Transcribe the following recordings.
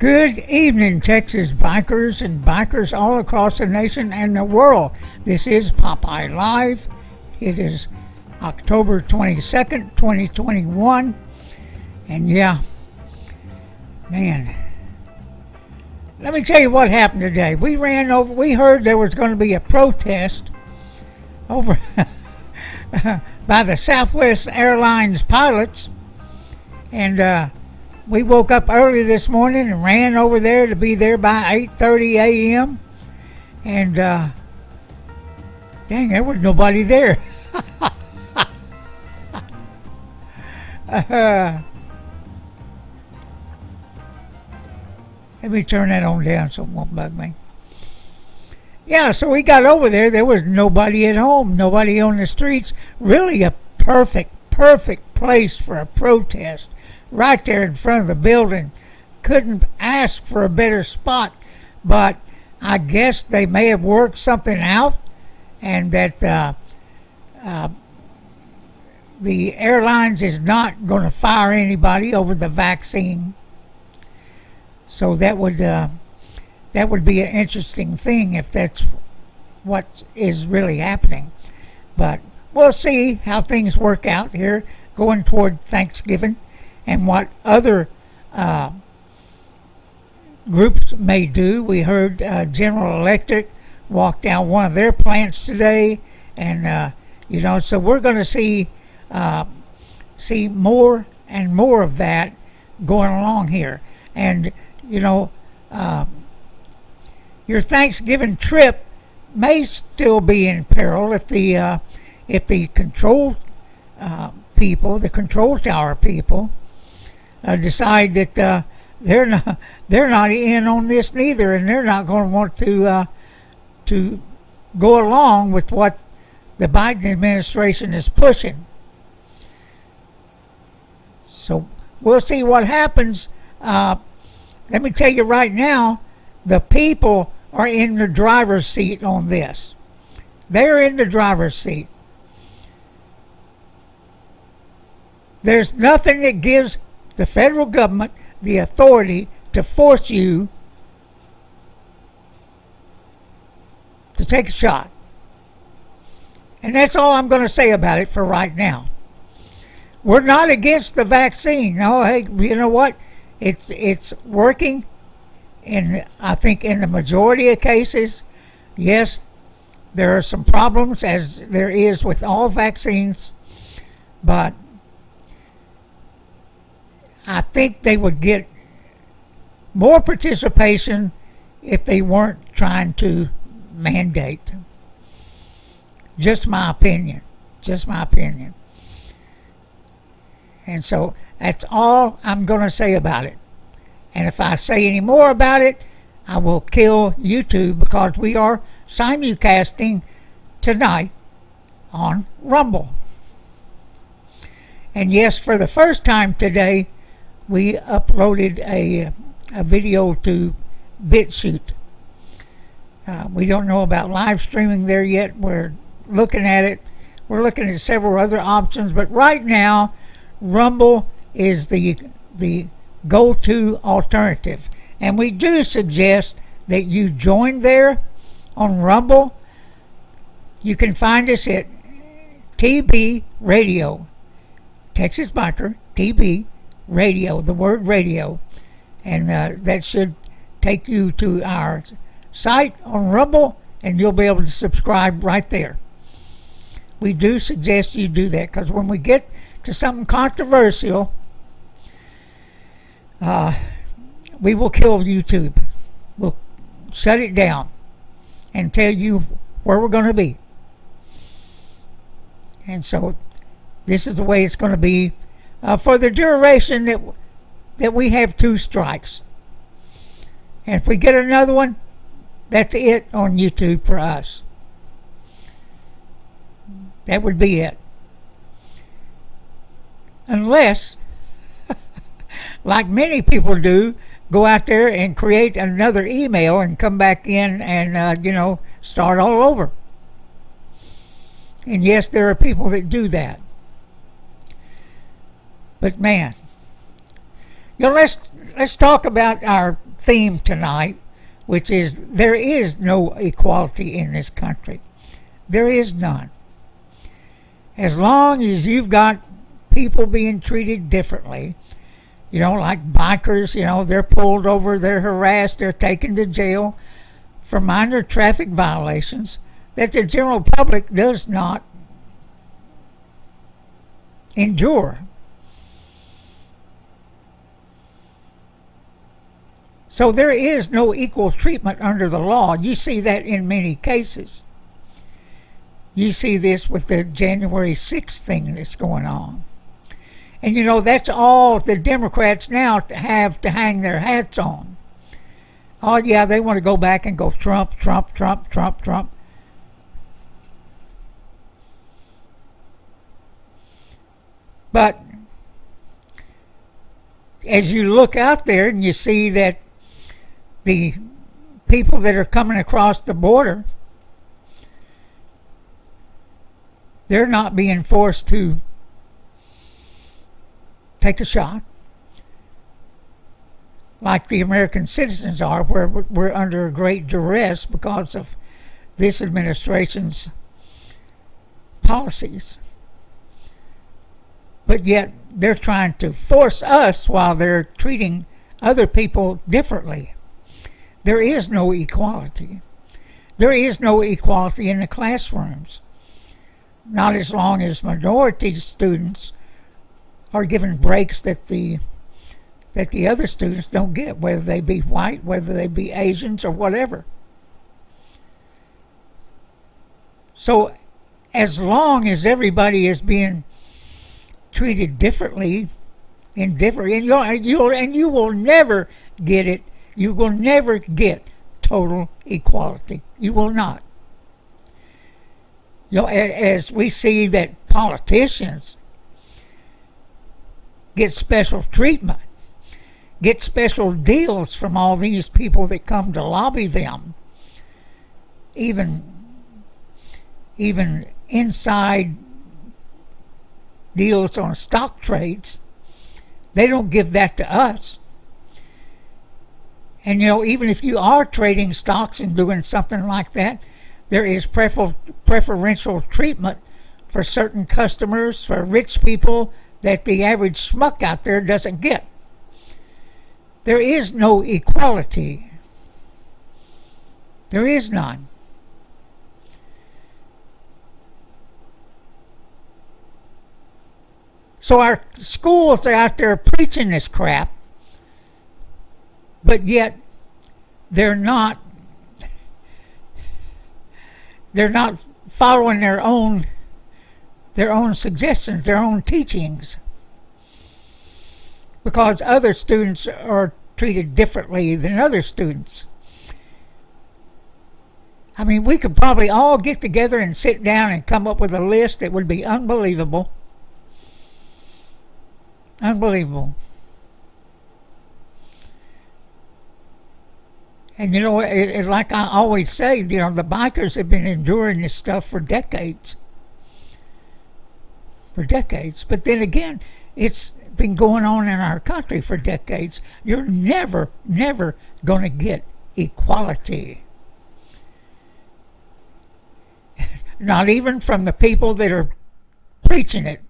Good evening, Texas bikers and bikers all across the nation and the world. This is Popeye Live. It is October 22nd, 2021. And yeah, man, let me tell you what happened today. We heard there was going to be a protest over by the Southwest Airlines pilots. And we woke up early this morning and ran over there to be there by 8:30 a.m. And dang, there was nobody there. Let me turn that on down so it won't bug me. Yeah, so we got over there. There was nobody at home, nobody on the streets. Really a perfect place for a protest. Right there in front of the building. Couldn't ask for a better spot, but I guess they may have worked something out, and that the airlines is not going to fire anybody over the vaccine. So that would be an interesting thing if that's what is really happening. But we'll see how things work out here going toward Thanksgiving. And what other groups may do. We heard General Electric walk down one of their plants today, and so we're going to see more and more of that going along here. And your Thanksgiving trip may still be in peril if the control people, the control tower people, decide that they're not in on this neither, and they're not going to want to go along with what the Biden administration is pushing. So we'll see what happens. Let me tell you right now, the people are in the driver's seat on this. They're in the driver's seat. There's nothing that gives the federal government the authority to force you to take a shot. And that's all I'm going to say about it for right now. We're not against the vaccine. No, hey, you know what? It's working I think in the majority of cases. Yes, there are some problems, as there is with all vaccines, but I think they would get more participation if they weren't trying to mandate. Just my opinion. And so that's all I'm going to say about it. And if I say any more about it, I will kill YouTube, because we are simulcasting tonight on Rumble. And yes, for the first time today, we uploaded a video to BitChute. We don't know about live streaming there yet. We're looking at it. We're looking at several other options. But right now, Rumble is the go-to alternative. And we do suggest that you join there on Rumble. You can find us at TB Radio. Texas Biker, TB Radio, the word radio, and that should take you to our site on Rumble, and you'll be able to subscribe right there. We do suggest you do that, because when we get to something controversial, we will kill YouTube. We'll shut it down and tell you where we're going to be. And so this is the way it's going to be for the duration that we have 2 strikes. And if we get another one, that's it on YouTube for us. That would be it. Unless, like many people do, go out there and create another email and come back in and, start all over. And yes, there are people that do that. But man, let's talk about our theme tonight, which is there is no equality in this country. There is none. As long as you've got people being treated differently, like bikers, they're pulled over, they're harassed, they're taken to jail for minor traffic violations that the general public does not endure. So there is no equal treatment under the law. You see that in many cases. You see this with the January 6th thing that's going on. And that's all the Democrats now have to hang their hats on. Oh yeah, they want to go back and go Trump, Trump, Trump, Trump, Trump. But as you look out there and you see that the people that are coming across the border, they're not being forced to take a shot like the American citizens are, where we're under great duress because of this administration's policies. But yet they're trying to force us while they're treating other people differently. There is no equality. There is no equality in the classrooms. Not as long as minority students are given breaks that the other students don't get, whether they be white, whether they be Asians, or whatever. So as long as everybody is being treated differently and you will never get it. You will never get total equality. You will not. As we see that politicians get special treatment, get special deals from all these people that come to lobby them, even inside deals on stock trades, they don't give that to us. And even if you are trading stocks and doing something like that, there is preferential treatment for certain customers, for rich people, that the average schmuck out there doesn't get. There is no equality. There is none. So our schools are out there preaching this crap, but yet they're not following their own suggestions, their own teachings, because other students are treated differently than other students. I mean, we could probably all get together and sit down and come up with a list that would be unbelievable. Unbelievable. And like I always say, the bikers have been enduring this stuff for decades. For decades. But then again, it's been going on in our country for decades. You're never going to get equality. Not even from the people that are preaching it.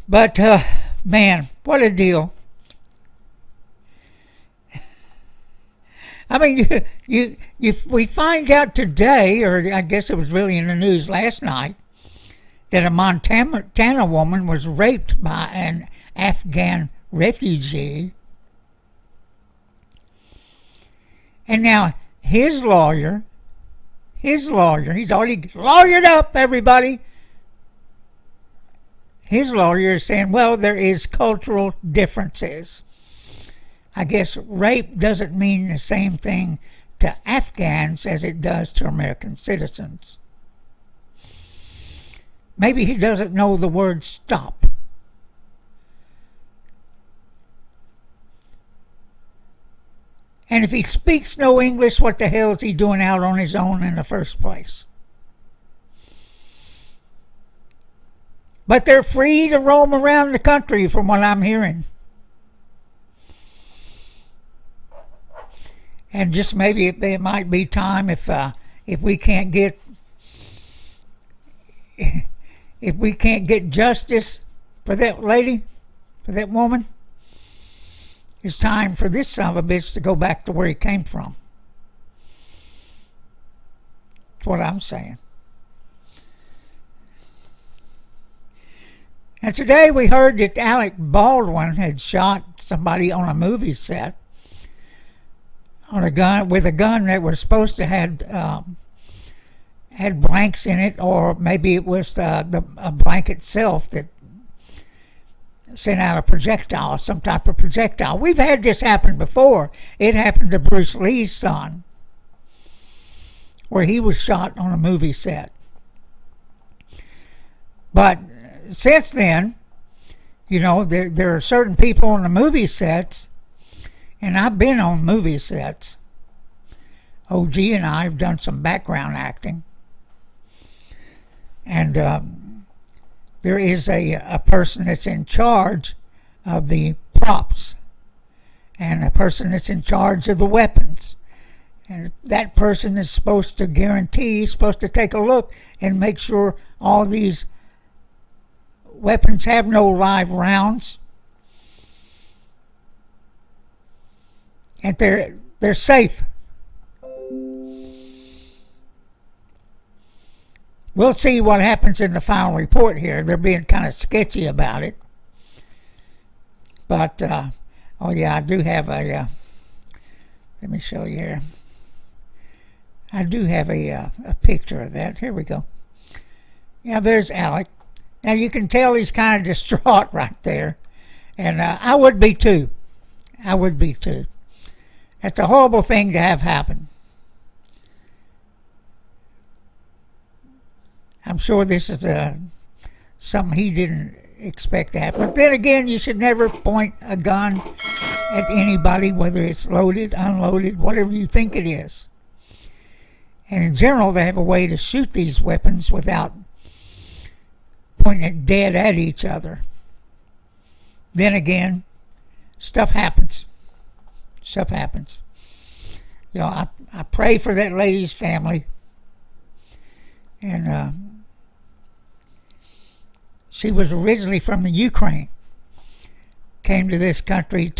But, man, what a deal. I mean, we find out today, or I guess it was really in the news last night, that a Montana woman was raped by an Afghan refugee. And now his lawyer, he's already lawyered up, everybody. His lawyer is saying, well, there is cultural differences. I guess rape doesn't mean the same thing to Afghans as it does to American citizens. Maybe he doesn't know the word stop. And if he speaks no English, what the hell is he doing out on his own in the first place? But they're free to roam around the country from what I'm hearing. And just maybe it might be time if we can't get justice for that lady, for that woman, it's time for this son of a bitch to go back to where he came from. That's what I'm saying. And today we heard that Alec Baldwin had shot somebody on a movie set on a gun with a gun that was supposed to had blanks in it, or maybe it was a blank itself that sent out a projectile, some type of projectile. We've had this happen before. It happened to Bruce Lee's son, where he was shot on a movie set. But since then, you know, there are certain people on the movie sets, and I've been on movie sets. OG and I have done some background acting. And there is a person that's in charge of the props and a person that's in charge of the weapons. And that person is supposed to guarantee, supposed to take a look and make sure all these weapons have no live rounds. And they're safe. We'll see what happens in the final report here. They're being kind of sketchy about it. But, oh yeah, I do have a, let me show you here. I do have a picture of that. Here we go. Yeah, there's Alec. Now you can tell he's kind of distraught right there. And I would be too. I would be too. That's a horrible thing to have happen. I'm sure this is something he didn't expect to happen. But then again, you should never point a gun at anybody, whether it's loaded, unloaded, whatever you think it is. And in general, they have a way to shoot these weapons without pointing it dead at each other. Then again, stuff happens. Stuff happens. You know, I pray for that lady's family. And she was originally from the Ukraine, came to this country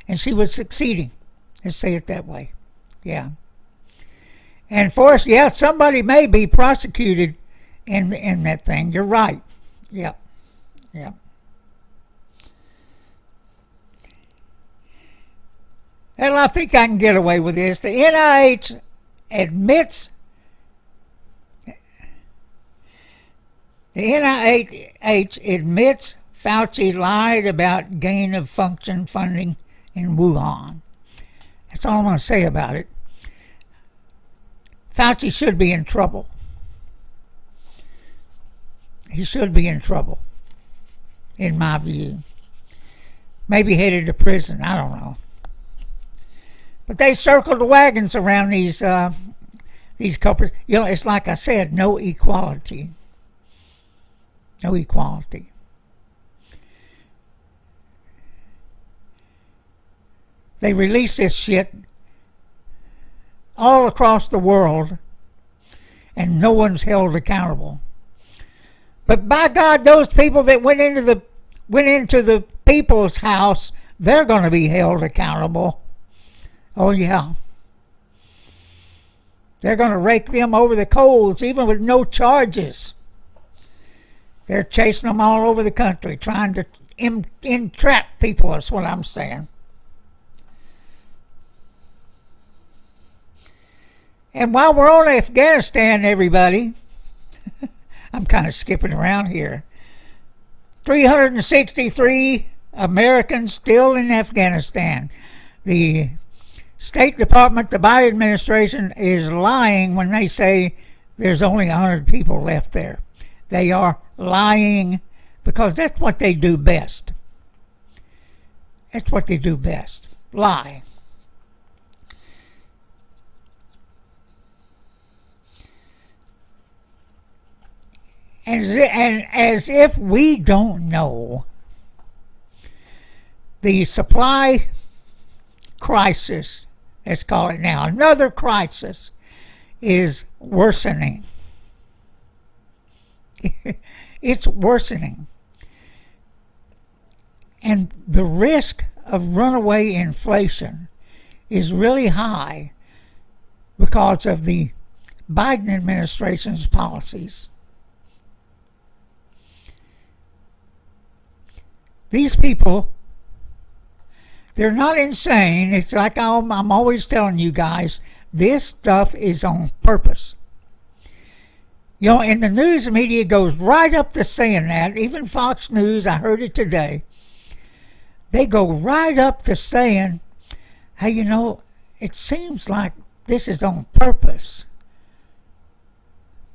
and she was succeeding. Let's say it that way. Yeah. And for us, yeah, somebody may be prosecuted in that thing. You're right. Yep. Yep. And I think I can get away with this. The NIH admits Fauci lied about gain of function funding in Wuhan. That's all I'm going to say about it. Fauci should be in trouble. He should be in trouble, in my view. Maybe headed to prison. I don't know. But they circled the wagons around these culprits. You know, it's like I said, no equality. No equality. They release this shit all across the world, and no one's held accountable. But by God, those people that went into the people's house, they're going to be held accountable. Oh yeah. They're going to rake them over the coals, even with no charges. They're chasing them all over the country, trying to entrap people, is what I'm saying. And while we're on Afghanistan, everybody, I'm kind of skipping around here. 363 Americans still in Afghanistan. The State Department, the Biden administration, is lying when they say there's only 100 people left there. They are lying because that's what they do best. That's what they do best. Lie. And as if we don't know, the supply crisis, let's call it now, another crisis, is worsening. It's worsening. And the risk of runaway inflation is really high because of the Biden administration's policies. These people, they're not insane. It's like I'm always telling you guys, this stuff is on purpose. You know, and the news media goes right up to saying that. Even Fox News, I heard it today. They go right up to saying, hey, you know, it seems like this is on purpose.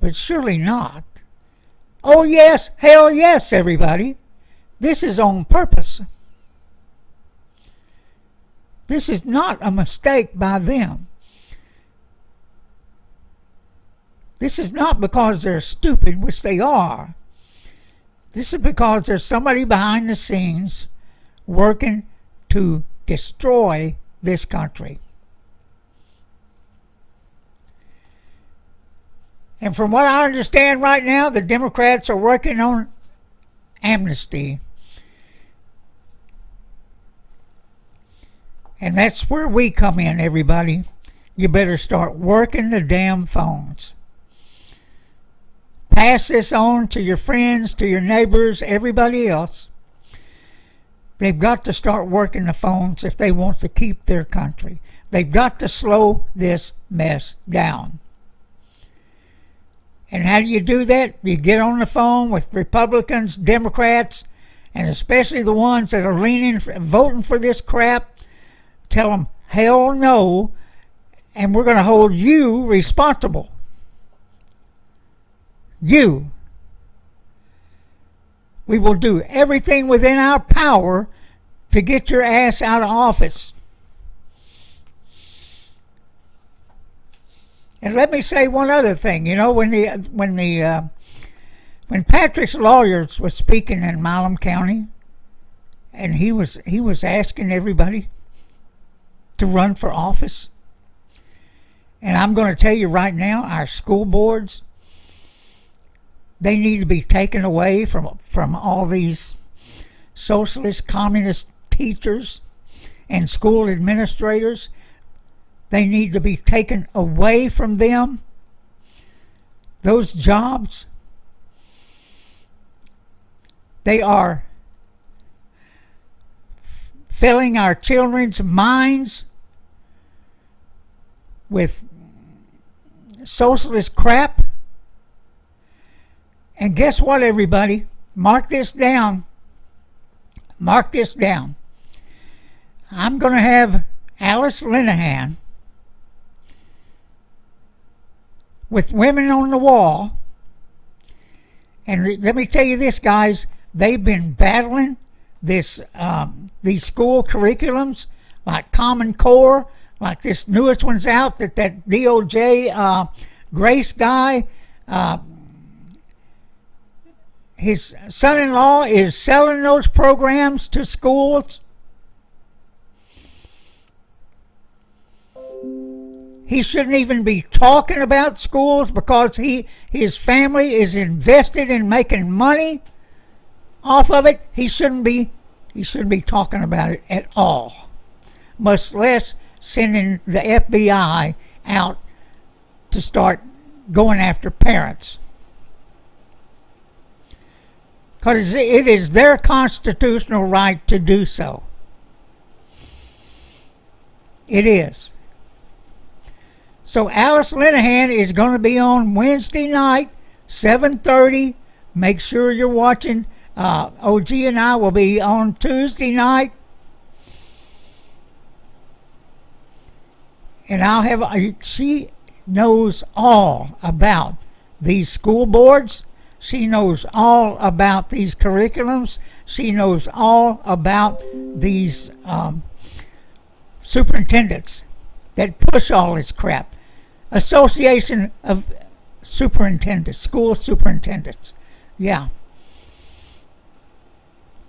But surely not. Oh yes, hell yes, everybody. This is on purpose. This is not a mistake by them. This is not because they're stupid, which they are. This is because there's somebody behind the scenes working to destroy this country. And from what I understand right now, the Democrats are working on amnesty. And that's where we come in, everybody. You better start working the damn phones. Pass this on to your friends, to your neighbors, everybody else. They've got to start working the phones if they want to keep their country. They've got to slow this mess down. And how do you do that? You get on the phone with Republicans, Democrats, and especially the ones that are voting for this crap. Tell them, hell no, and we're going to hold you responsible. You. We will do everything within our power to get your ass out of office. And let me say one other thing. You know, when Patrick's lawyers was speaking in Milam County, and he was asking everybody to run for office. And I'm going to tell you right now, our school boards, they need to be taken away from all these socialist, communist teachers and school administrators. They need to be taken away from them. Those jobs, they are filling our children's minds with socialist crap. And guess what, everybody? Mark this down. Mark this down. I'm going to have Alice Linehan with Women on the Wall. And let me tell you this, guys. They've been battling these school curriculums like Common Core, like this newest one's out that DOJ Grace guy, his son-in-law is selling those programs to schools. He shouldn't even be talking about schools because his family is invested in making money off of it. He shouldn't be talking about it at all. Much less sending the FBI out to start going after parents. Because it is their constitutional right to do so. It is. So Alice Linehan is going to be on Wednesday night, 7:30. Make sure you're watching. OG and I will be on Tuesday night. And she knows all about these school boards. She knows all about these curriculums. She knows all about these superintendents that push all this crap. Association of Superintendents, School Superintendents. Yeah.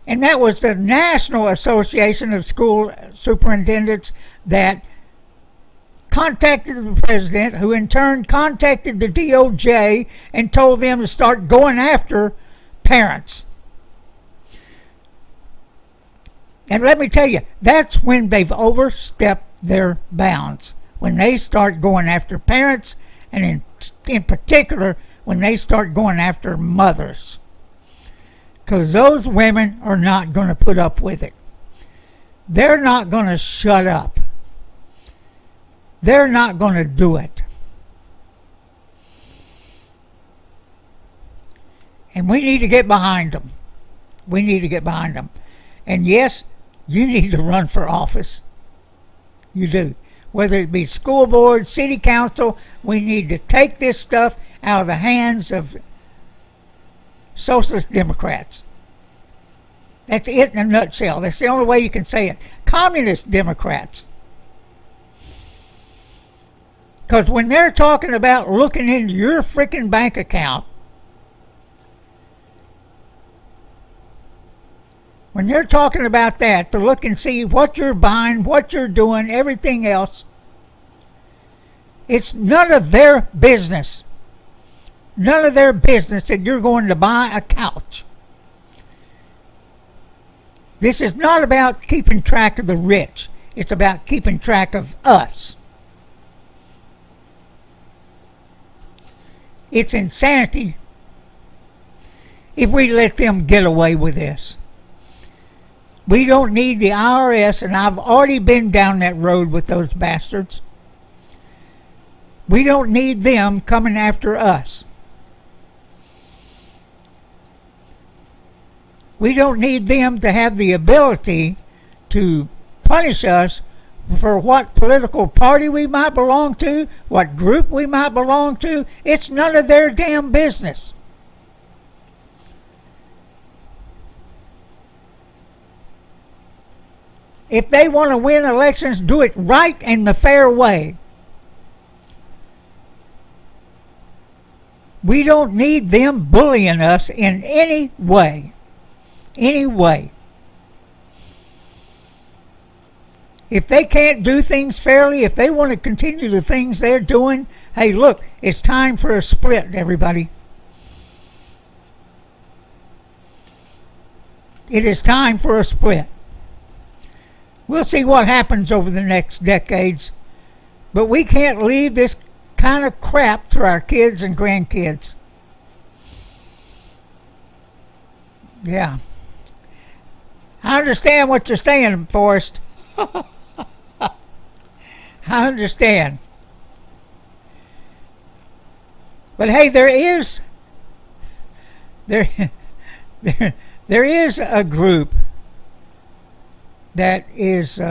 And that was the National Association of School Superintendents that contacted the president, who in turn contacted the DOJ and told them to start going after parents. And let me tell you, that's when they've overstepped their bounds. When they start going after parents, and in particular, when they start going after mothers. Because those women are not going to put up with it. They're not going to shut up. They're not going to do it. And we need to get behind them. We need to get behind them. And yes, you need to run for office. You do. Whether it be school board, city council, we need to take this stuff out of the hands of socialist Democrats. That's it in a nutshell. That's the only way you can say it. Communist Democrats. Because when they're talking about looking into your freaking bank account, when they're talking about that, to look and see what you're buying, what you're doing, everything else, it's none of their business. None of their business that you're going to buy a couch. This is not about keeping track of the rich. It's about keeping track of us. It's insanity if we let them get away with this. We don't need the IRS, and I've already been down that road with those bastards. We don't need them coming after us. We don't need them to have the ability to punish us for what political party we might belong to, what group we might belong to. It's none of their damn business. If they want to win elections, do it right and the fair way. We don't need them bullying us in any way. Any way. If they can't do things fairly, if they want to continue the things they're doing, hey, look, it's time for a split, everybody. It is time for a split. We'll see what happens over the next decades, but we can't leave this kind of crap to our kids and grandkids. Yeah. I understand what you're saying, Forrest. I understand. But hey, there is a group that is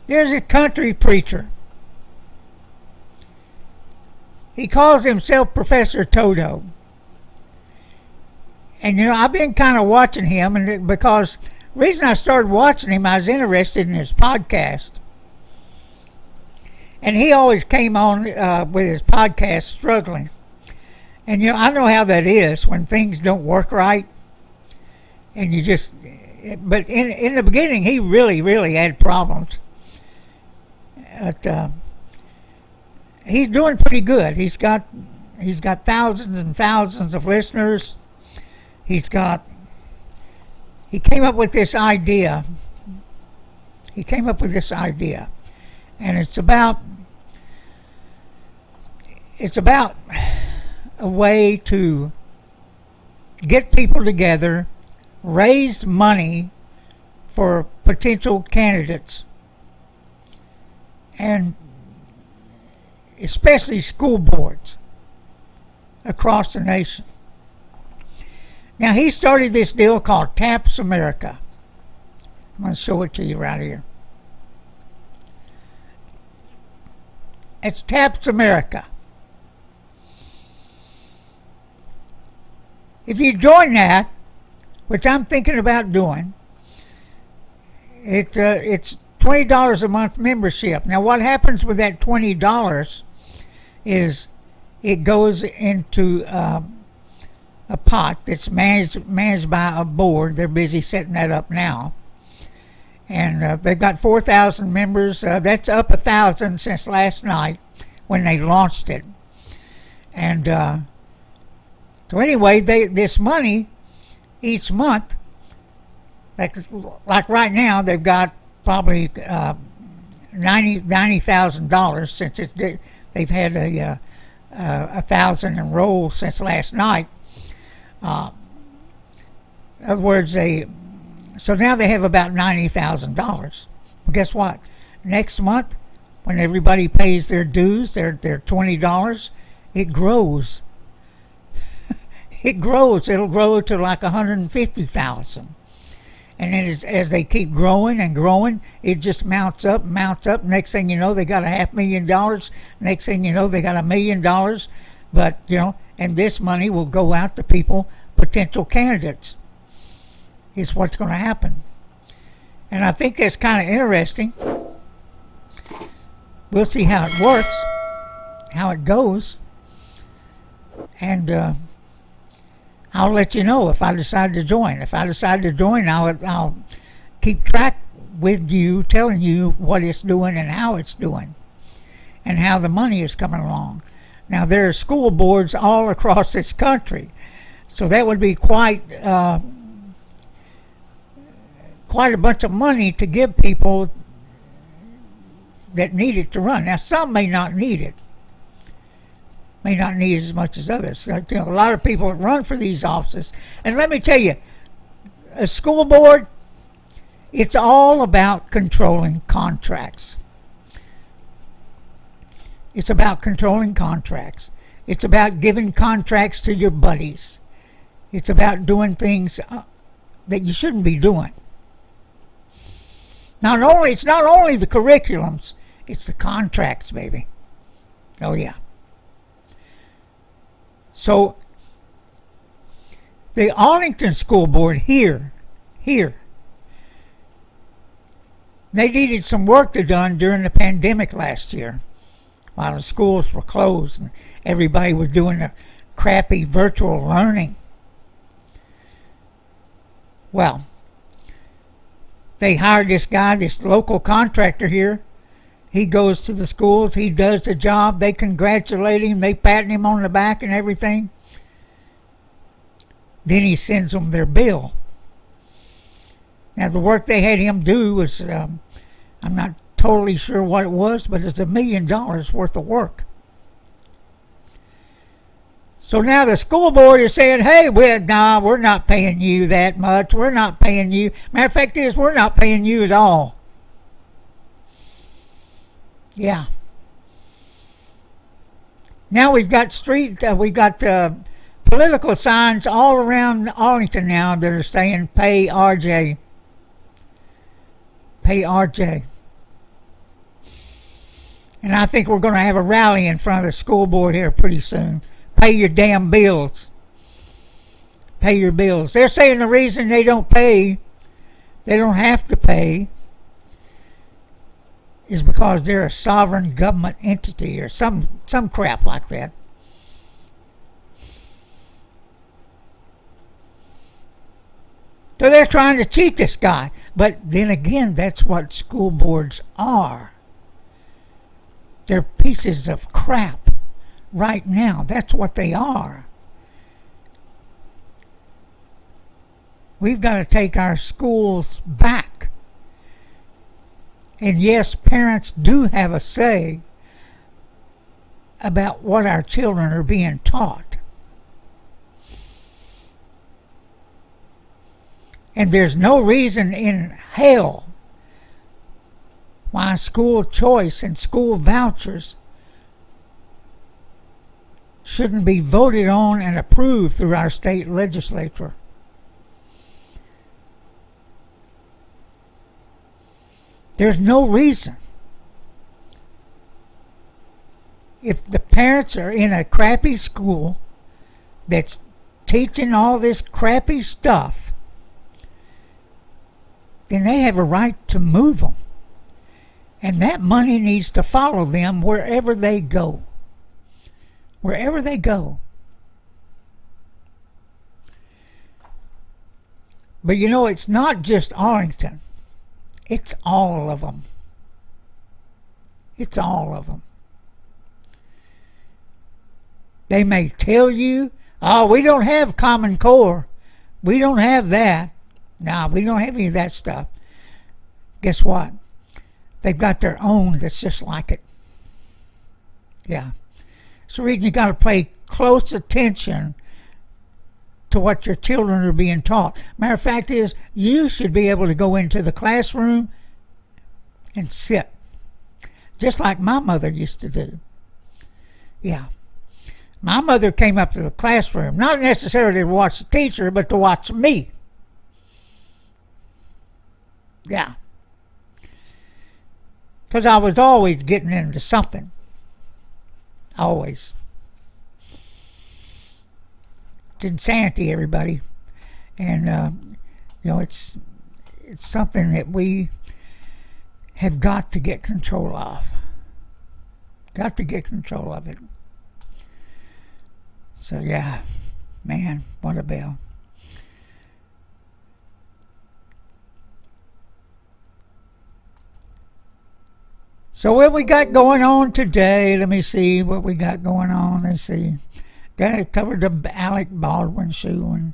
there's a country preacher. He calls himself Professor Toto. And, I've been kind of watching him, and because the reason I started watching him, I was interested in his podcast. And he always came on with his podcast struggling. And, I know how that is when things don't work right. And you just, but in the beginning, he really, really had problems. But he's doing pretty good. He's got thousands and thousands of listeners. He came up with this idea. And it's about a way to get people together, raise money for potential candidates, and especially school boards across the nation. Now, he started this deal called Taps America. I'm going to show it to you right here. It's Taps America. If you join that, which I'm thinking about doing, it's $20 a month membership. Now, what happens with that $20 is it goes into a pot that's managed by a board. They're busy setting that up now. And they've got 4,000 members. That's up 1,000 since last night when they launched it. And so anyway, this money each month, like right now, they've got probably $90,000 since they've had 1,000 enrolled since last night. In other words, so now they have about $90,000. Well, guess what? Next month, when everybody pays their dues, their $20, it grows. It grows. It'll grow to like 150,000. And then as they keep growing and growing, it just mounts up. Next thing you know, they got $500,000. Next thing you know, they got $1 million. But, and this money will go out to people, potential candidates, is what's going to happen. And I think that's kind of interesting. We'll see how it works, how it goes. And I'll let you know if I decide to join. If I decide to join, I'll keep track with you, telling you what it's doing and how it's doing, and how the money is coming along. Now, there are school boards all across this country, so that would be quite a bunch of money to give people that need it to run. Now, some may not need it. May not need as much as others. A lot of people run for these offices. And let me tell you, a school board, it's all about controlling contracts. It's about controlling contracts. It's about giving contracts to your buddies. It's about doing things that you shouldn't be doing. It's not only the curriculums, it's the contracts, baby. Oh, yeah. So, the Arlington School Board here, they needed some work to done during the pandemic last year, while the schools were closed and everybody was doing the crappy virtual learning. Well, they hired this guy, this local contractor here. He goes to the schools, he does the job, they congratulate him, they pat him on the back and everything. Then he sends them their bill. Now, the work they had him do was, I'm not totally sure what it was, but it's $1 million worth of work. So now the school board is saying, hey, we're not paying you that much. We're not paying you. Matter of fact is, we're not paying you at all. Yeah. Now we've got political signs all around Arlington now that are saying, pay RJ. Pay RJ. And I think we're going to have a rally in front of the school board here pretty soon. Pay your damn bills. Pay your bills. They're saying the reason they don't have to pay, is because they're a sovereign government entity or some crap like that. So they're trying to cheat this guy. But then again, that's what school boards are. They're pieces of crap right now. That's what they are. We've got to take our schools back. And yes, parents do have a say about what our children are being taught. And there's no reason in hell why school choice and school vouchers shouldn't be voted on and approved through our state legislature. There's no reason. If the parents are in a crappy school that's teaching all this crappy stuff, then they have a right to move them. And that money needs to follow them wherever they go. wherever they go. But you know, it's not just Arlington. It's all of them. It's all of them. They may tell you, oh, we don't have Common Core. We don't have that. No, we don't have any of that stuff. Guess what? They've got their own that's just like it. Yeah. So, reason you got to pay close attention to what your children are being taught. Matter of fact is, you should be able to go into the classroom and sit, just like my mother used to do. Yeah. My mother came up to the classroom, not necessarily to watch the teacher, but to watch me. Yeah. Because I was always getting into something. Always. It's insanity, everybody. And, it's something that we have got to get control of. Got to get control of it. So, yeah, man, what a bill. So what we got going on today, let me see what we got going on. Let's see. Covered the Alec Baldwin shooting.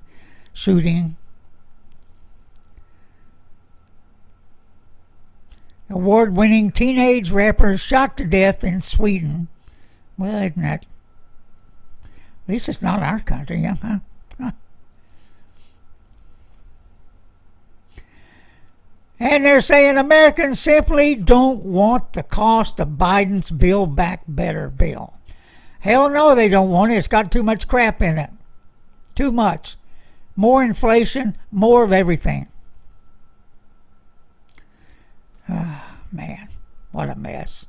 Award-winning teenage rapper shot to death in Sweden. Well, isn't that? At least it's not our country, huh? And they're saying Americans simply don't want the cost of Biden's Build Back Better bill. Hell no, they don't want it. It's got too much crap in it. Too much. More inflation, more of everything. Ah, man, what a mess.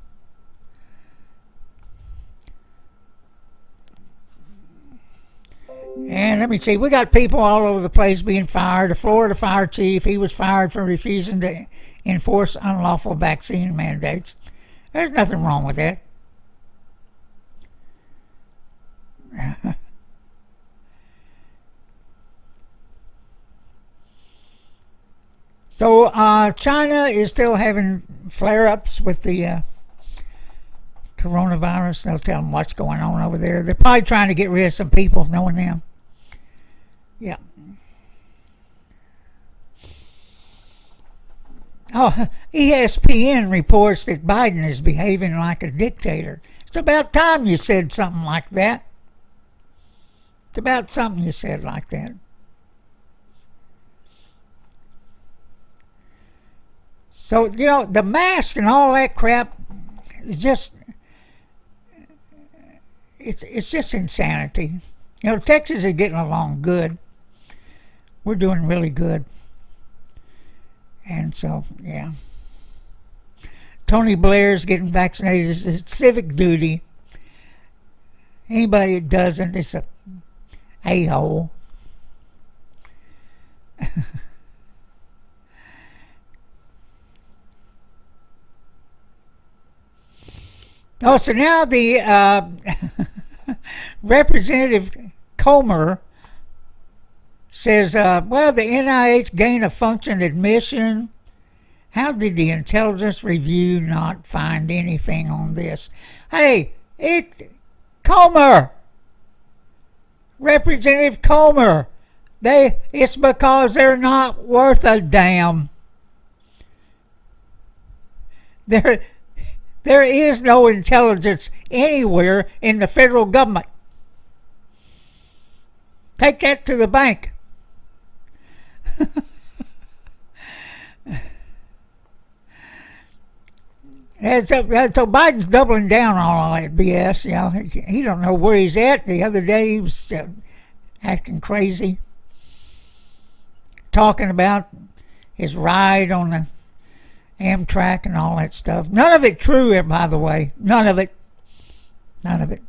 And let me see, we got people all over the place being fired. The Florida fire chief, he was fired for refusing to enforce unlawful vaccine mandates. There's nothing wrong with that. So China is still having flare-ups with the coronavirus. They'll tell them what's going on over there. They're probably trying to get rid of some people, knowing them. Yeah. Oh, ESPN reports that Biden is behaving like a dictator. It's about time you said something like that. It's about something you said like that. So, the mask and all that crap is just, it's just insanity. Texas is getting along good. We're doing really good. And so, yeah. Tony Blair's getting vaccinated. It's civic duty. Anybody that doesn't, it's a-hole. Oh, so now the Representative Comer says, well, the NIH gain-of-function admission. How did the intelligence review not find anything on this? Hey, Comer, Representative Comer, it's because they're not worth a damn. There is no intelligence anywhere in the federal government. Take that to the bank. So Biden's doubling down on all that BS. He don't know where he's at. The other day he was acting crazy, talking about his ride on the Amtrak and all that stuff. None of it true, by the way. None of it. None of it.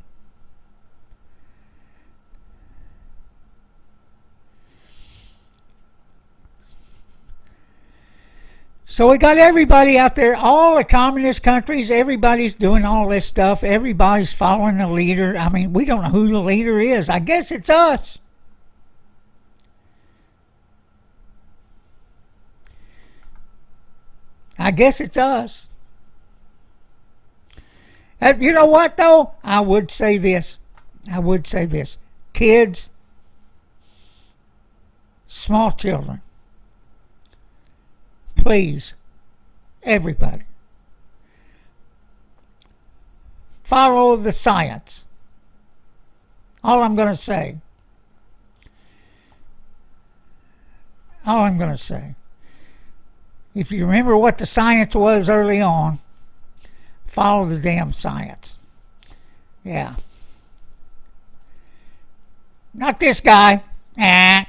So we got everybody out there, all the communist countries, everybody's doing all this stuff. Everybody's following the leader. I mean, we don't know who the leader is. I guess it's us. I guess it's us. You know what, though? I would say this. Kids, small children, please, everybody, follow the science. All I'm going to say. If you remember what the science was early on, follow the damn science. Yeah. Not this guy. Yeah.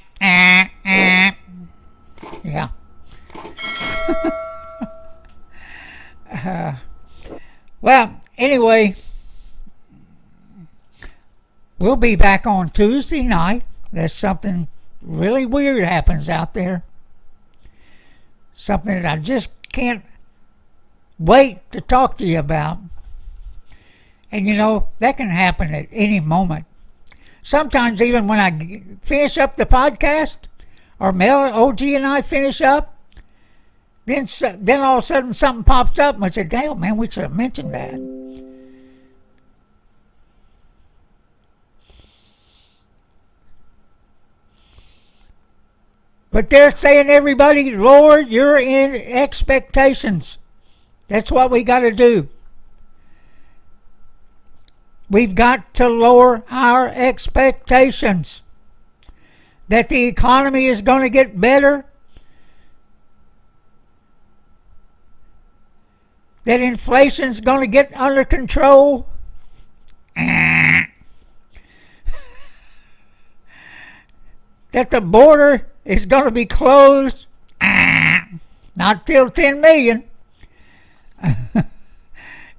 Well, anyway, we'll be back on Tuesday night. There's something really weird happens out there. Something that I just can't wait to talk to you about. And you know, that can happen at any moment. Sometimes even when I finish up the podcast, or Mel, OG and I finish up, then all of a sudden something pops up and I said, damn man, we should have mentioned that. But they're saying, everybody, lower your expectations. That's what we got to do. We've got to lower our expectations. That the economy is going to get better. That inflation's going to get under control. That the border is going to be closed. Not till 10 million.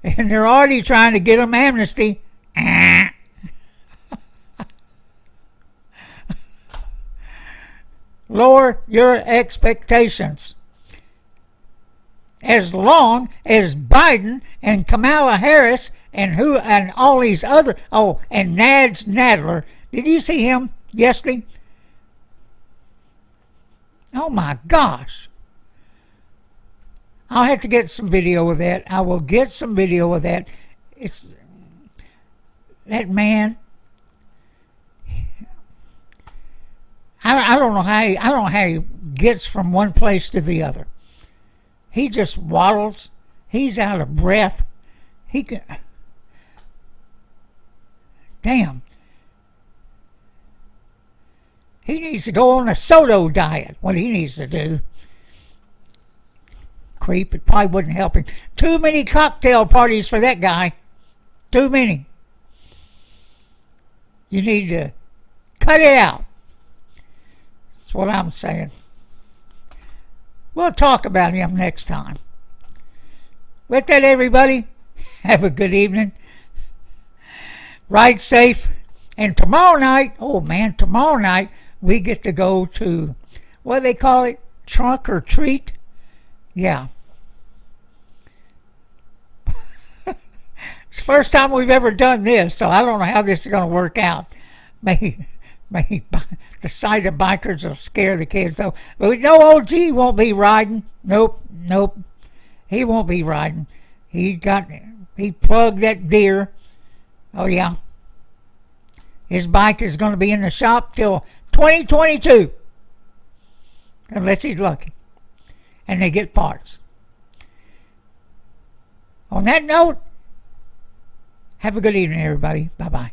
And they're already trying to get them amnesty. Lower your expectations. As long as Biden and Kamala Harris and all these other, and Nadler, did you see him yesterday? Oh my gosh. I'll have to get some video of that. I will get some video of that. It's that man. I don't know how he gets from one place to the other. He just waddles. He's out of breath. Damn. He needs to go on a Soto diet. What he needs to do. Creep. It probably wouldn't help him. Too many cocktail parties for that guy. Too many. You need to cut it out. That's what I'm saying. We'll talk about him next time. With that, everybody, have a good evening. Ride safe. And tomorrow night, we get to go to, what do they call it? Trunk or treat? Yeah. It's the first time we've ever done this, so I don't know how this is going to work out. Maybe the sight of bikers will scare the kids. So, but we know OG won't be riding. Nope. He won't be riding. He plugged that deer. Oh, yeah. His bike is going to be in the shop till 2022. Unless he's lucky. And they get parts. On that note, have a good evening, everybody. Bye-bye.